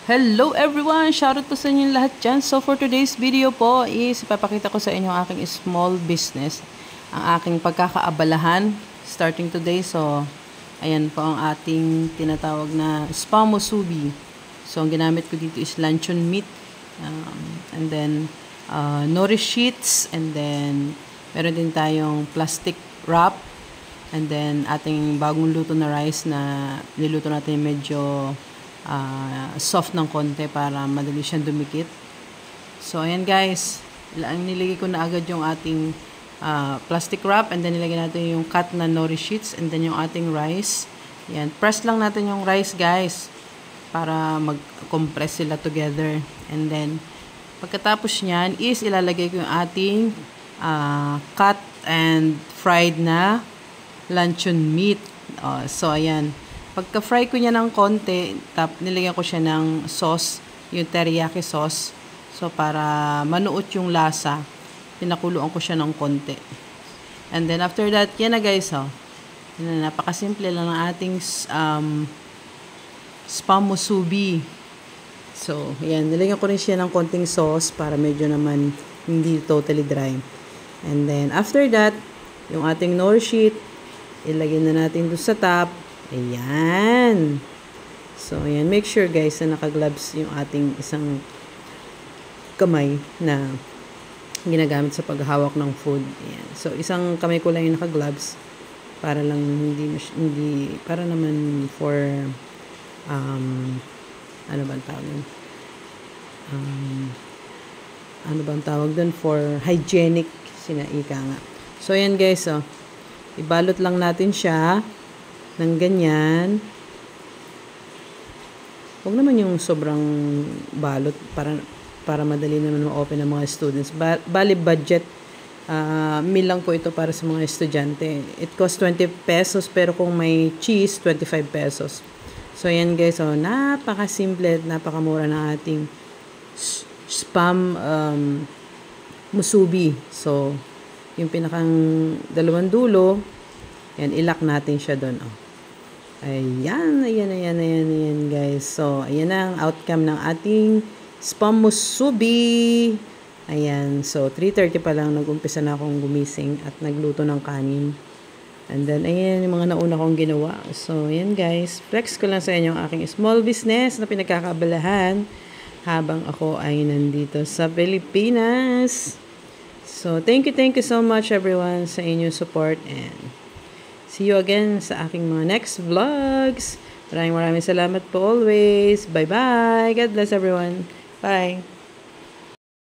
Hello everyone! Shoutout po sa inyo lahat dyan. So for today's video po is ipapakita ko sa inyo ang aking small business. Ang aking pagkakaabalahan starting today. So ayan po ang ating tinatawag na spam musubi. So ang ginamit ko dito is luncheon meat. And then nori sheets. And then meron din tayong plastic wrap. And then ating bagong luto na rice na niluto natin medyo soft ng konti para madali siyang dumikit. So, ayan guys. Nilagay ko na agad yung ating plastic wrap and then nilagay natin yung cut na nori sheets and then yung ating rice. Ayan. Press lang natin yung rice guys para mag-compress sila together. And then, pagkatapos nyan is ilalagay ko yung ating cut and fried na luncheon meat. So, ayan. Pagka-fry ko niya ng konti, nilagyan ko siya ng sauce, yung teriyaki sauce. So, para manuot yung lasa, pinakuluan ko siya ng konti. And then, after that, yan na guys, napakasimple lang ng ating spam musubi. So, yan. Nilagyan ko rin siya ng konting sauce para medyo naman hindi totally dry. And then, after that, yung ating nori sheet, ilagay na natin doon sa top. Ayan. So, ayan. Make sure guys na naka-gloves yung ating isang kamay na ginagamit sa paghahawak ng food. Ayan. So, isang kamay ko lang yung naka-gloves para lang hindi para naman for ano bang tawag doon? Ano bang tawag doon? For hygienic sinaika nga. So, ayan guys, ibalot lang natin siya ng ganyan. Huwag naman yung sobrang balot para madali naman ma-open ng mga students. Bali budget meal lang po ito para sa mga estudyante. It costs 20 pesos pero kung may cheese, 25 pesos. So yan guys, napakasimple, napakamura ng ating spam musubi. So yung pinakang dalawang dulo, yan, ilak natin siya doon. Ayan guys. So, ayan na ang outcome ng ating spam musubi. Ayan. So, 3:30 pa lang nag-umpisa na akong gumising at nagluto ng kanin. And then, ayan yung mga nauna kong ginawa. So, ayan guys. Flex ko lang sa inyo ang aking small business na pinagkakabalahan habang ako ay nandito sa Pilipinas. So, thank you so much everyone sa inyong support and see you again sa aking mga next vlogs. Maraming salamat po always. Bye-bye. God bless everyone. Bye.